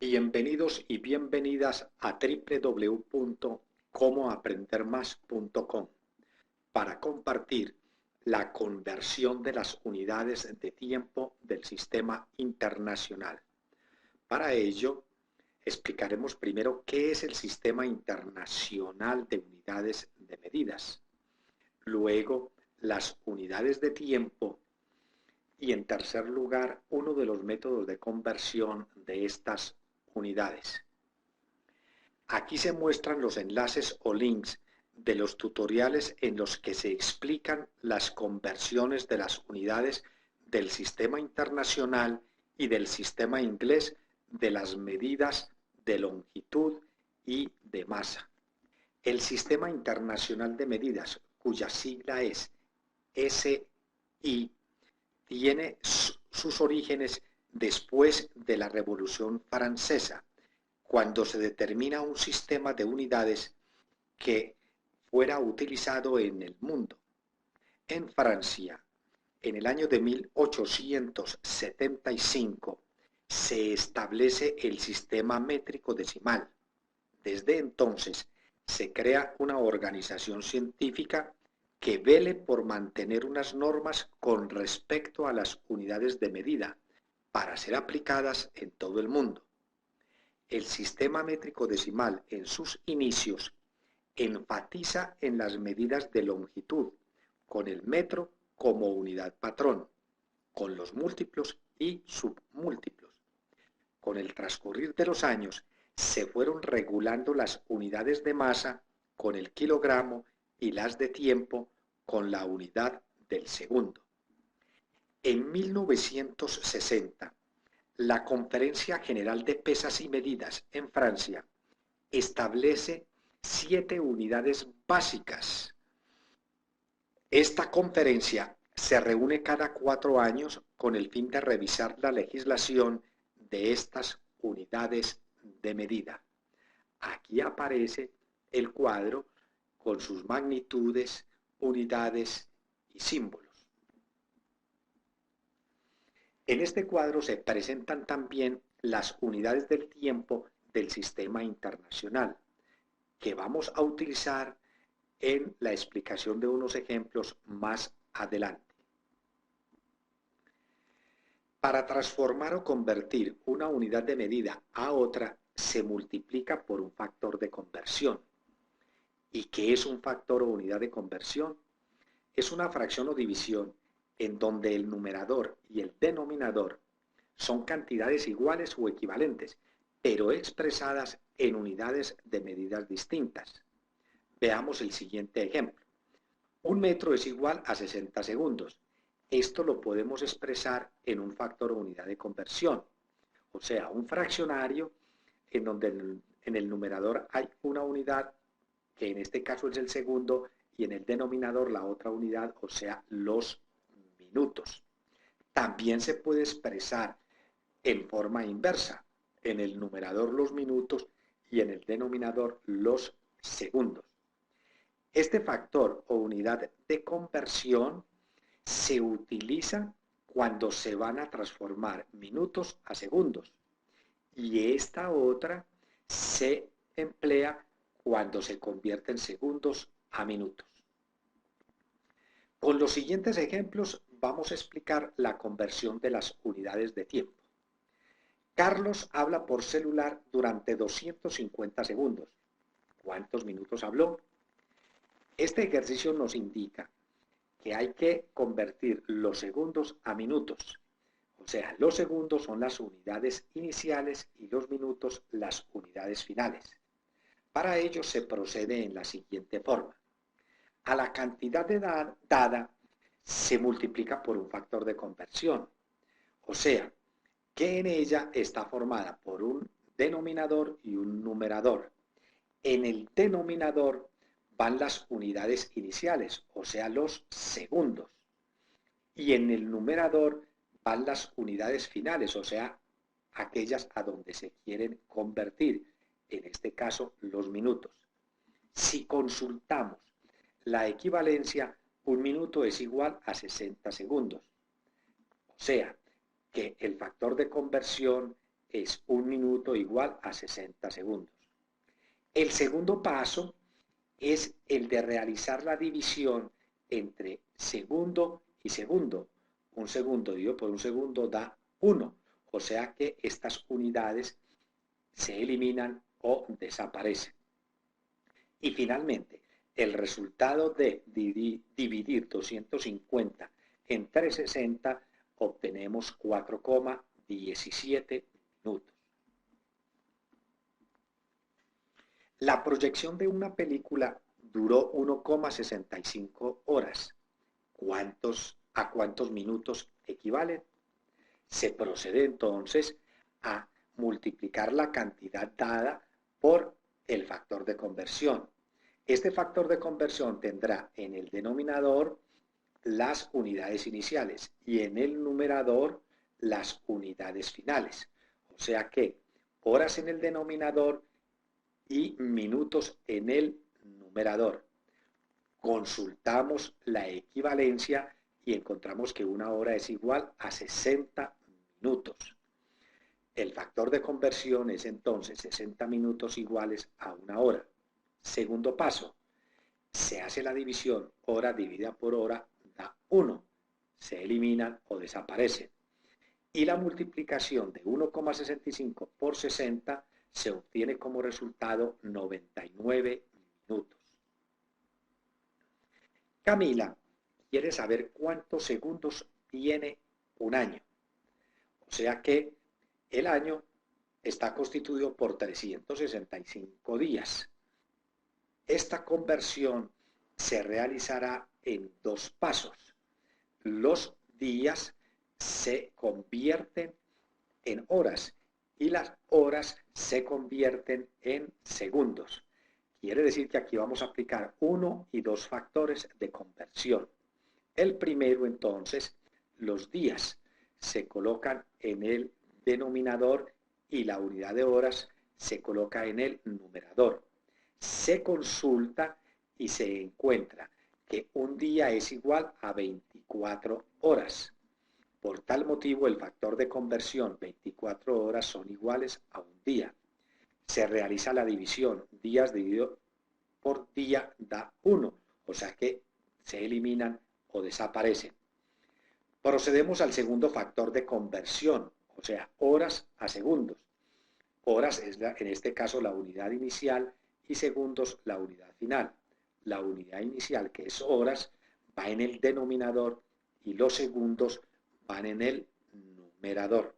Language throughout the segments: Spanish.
Bienvenidos y bienvenidas a www.comoaprendermas.com para compartir la conversión de las unidades de tiempo del sistema internacional. Para ello, explicaremos primero qué es el Sistema Internacional de Unidades de Medidas, luego las unidades de tiempo y en tercer lugar uno de los métodos de conversión de estas unidades. Aquí se muestran los enlaces o links de los tutoriales en los que se explican las conversiones de las unidades del sistema internacional y del sistema inglés de las medidas de longitud y de masa. El Sistema Internacional de Medidas, cuya sigla es SI, tiene sus orígenes después de la Revolución Francesa, cuando se determina un sistema de unidades que fuera utilizado en el mundo. En Francia, en el año de 1875, se establece el sistema métrico decimal. Desde entonces, se crea una organización científica que vele por mantener unas normas con respecto a las unidades de medida para ser aplicadas en todo el mundo. El sistema métrico decimal en sus inicios enfatiza en las medidas de longitud, con el metro como unidad patrón, con los múltiplos y submúltiplos. Con el transcurrir de los años, se fueron regulando las unidades de masa con el kilogramo y las de tiempo con la unidad del segundo. En 1960, la Conferencia General de Pesas y Medidas en Francia establece 7 unidades básicas. Esta conferencia se reúne cada 4 años con el fin de revisar la legislación de estas unidades de medida. Aquí aparece el cuadro con sus magnitudes, unidades y símbolos. En este cuadro se presentan también las unidades del tiempo del sistema internacional, que vamos a utilizar en la explicación de unos ejemplos más adelante. Para transformar o convertir una unidad de medida a otra, se multiplica por un factor de conversión. ¿Y qué es un factor o unidad de conversión? Es una fracción o división en donde el numerador y el denominador son cantidades iguales o equivalentes, pero expresadas en unidades de medidas distintas. Veamos el siguiente ejemplo. Un metro es igual a 60 segundos. Esto lo podemos expresar en un factor o unidad de conversión, o sea, un fraccionario en donde en el numerador hay una unidad, que en este caso es el segundo, y en el denominador la otra unidad, o sea, los minutos. También se puede expresar en forma inversa, en el numerador los minutos y en el denominador los segundos. Este factor o unidad de conversión se utiliza cuando se van a transformar minutos a segundos y esta otra se emplea cuando se convierten segundos a minutos. Con los siguientes ejemplos vamos a explicar la conversión de las unidades de tiempo. Carlos habla por celular durante 250 segundos. ¿Cuántos minutos habló? Este ejercicio nos indica que hay que convertir los segundos a minutos. O sea, los segundos son las unidades iniciales y los minutos las unidades finales. Para ello se procede en la siguiente forma. A la cantidad dada se multiplica por un factor de conversión. O sea, que en ella está formada por un denominador y un numerador. En el denominador van las unidades iniciales, o sea, los segundos. Y en el numerador van las unidades finales, o sea, aquellas a donde se quieren convertir, en este caso, los minutos. Si consultamos la equivalencia, un minuto es igual a 60 segundos. O sea, que el factor de conversión es 1 minuto igual a 60 segundos. El segundo paso es el de realizar la división entre segundo y segundo. Un segundo dividido por un segundo da 1. O sea que estas unidades se eliminan o desaparecen. Y finalmente, el resultado de dividir 250 entre 60 obtenemos 4,17 minutos. La proyección de una película duró 1,65 horas. ¿A cuántos minutos equivalen? Se procede entonces a multiplicar la cantidad dada por el factor de conversión. Este factor de conversión tendrá en el denominador las unidades iniciales y en el numerador las unidades finales. O sea que horas en el denominador y minutos en el numerador. Consultamos la equivalencia y encontramos que una hora es igual a 60 minutos. El factor de conversión es entonces 60 minutos iguales a una hora. Segundo paso, se hace la división, hora dividida por hora da 1. Se eliminan o desaparecen. Y la multiplicación de 1,65 por 60 se obtiene como resultado 99 minutos. Camila quiere saber cuántos segundos tiene un año. O sea que el año está constituido por 365 días. Esta conversión se realizará en 2 pasos. Los días se convierten en horas y las horas se convierten en segundos. Quiere decir que aquí vamos a aplicar 1 y 2 factores de conversión. El primero, entonces, los días se colocan en el denominador y la unidad de horas se coloca en el numerador. Se consulta y se encuentra que un día es igual a 24 horas. Por tal motivo, el factor de conversión 24 horas son iguales a un día. Se realiza la división, días dividido por día da 1, o sea que se eliminan o desaparecen. Procedemos al segundo factor de conversión, o sea, horas a segundos. Horas es en este caso la unidad inicial y segundos la unidad final. La unidad inicial, que es horas, va en el denominador y los segundos van en el numerador.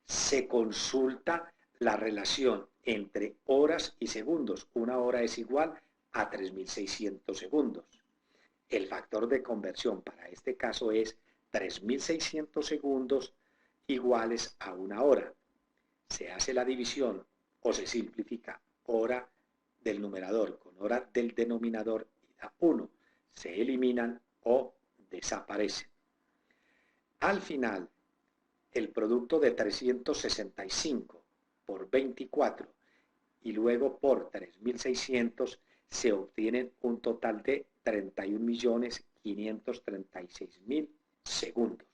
Se consulta la relación entre horas y segundos. Una hora es igual a 3.600 segundos. El factor de conversión para este caso es 3.600 segundos iguales a una hora. Se hace la división o se simplifica hora del numerador con hora del denominador y da 1. Se eliminan o desaparecen. Al final, el producto de 365 por 24 y luego por 3.600 se obtienen un total de 31.536.000 segundos.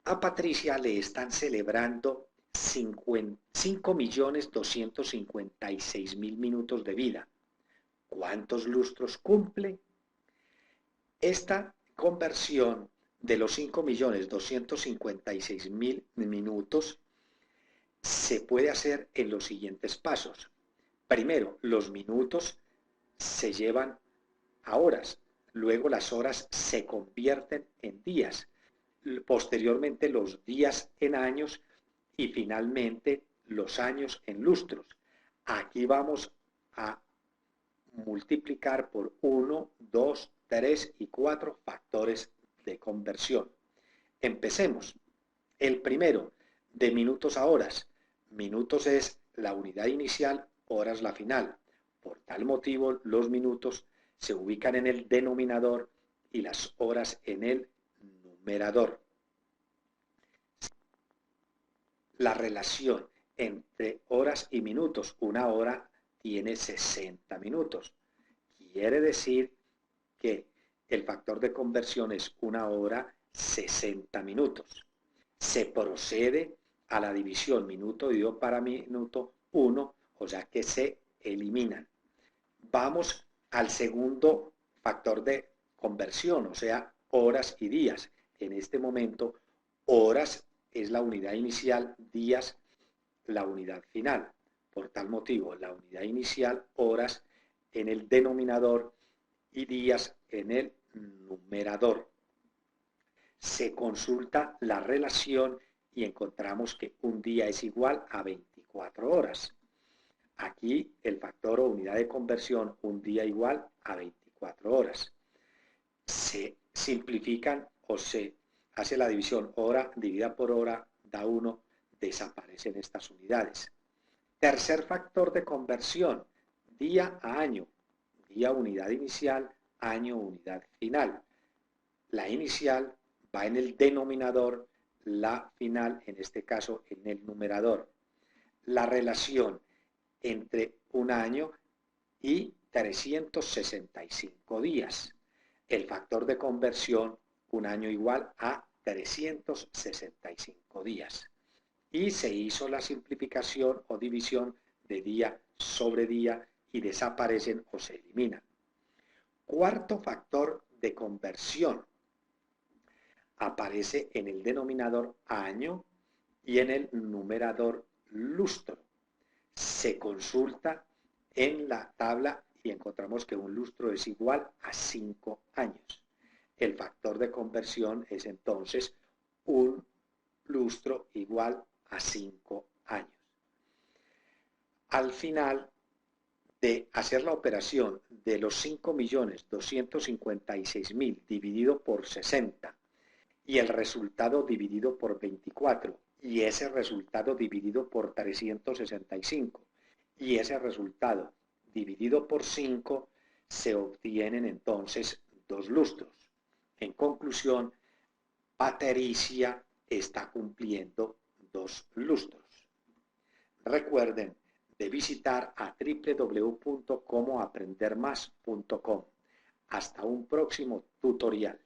A Patricia le están celebrando 5.256.000 minutos de vida. ¿Cuántos lustros cumple? Esta conversión de los 5.256.000 minutos se puede hacer en los siguientes pasos. Primero, los minutos se llevan a horas, luego las horas se convierten en días, posteriormente los días en años y finalmente los años en lustros. Aquí vamos a multiplicar por 1, 2, 3 y 4 factores de conversión. Empecemos. El primero, de minutos a horas. Minutos es la unidad inicial, horas la final. Por tal motivo, los minutos se ubican en el denominador y las horas en el numerador. La relación entre horas y minutos, una hora tiene 60 minutos. Quiere decir que el factor de conversión es una hora 60 minutos. Se procede a la división minuto dividido para minuto 1, o sea que se eliminan. Vamos al segundo factor de conversión, o sea, horas y días. En este momento, horas es la unidad inicial, días la unidad final. Por tal motivo, la unidad inicial, horas en el denominador y días en el numerador. Se consulta la relación y encontramos que un día es igual a 24 horas. Aquí el factor o unidad de conversión, un día igual a 24 horas. Se simplifican o se hace la división hora dividida por hora, da 1, desaparecen estas unidades. Tercer factor de conversión, día a año, día unidad inicial, año unidad final. La inicial va en el denominador, la final, en este caso, en el numerador. La relación entre un año y 365 días. El factor de conversión, un año igual a 365 días. Y se hizo la simplificación o división de día sobre día y desaparecen o se eliminan. Cuarto factor de conversión aparece en el denominador año y en el numerador lustro. Se consulta en la tabla y encontramos que un lustro es igual a 5 años. El factor de conversión es entonces un lustro igual a 5 años. Al final de hacer la operación de los 5.256.000 dividido por 60 y el resultado dividido por 24 y ese resultado dividido por 365 y ese resultado dividido por 5, se obtienen entonces 2 lustros. En conclusión, Patricia está cumpliendo 2 lustros. Recuerden de visitar a www.comoaprendermas.com. Hasta un próximo tutorial.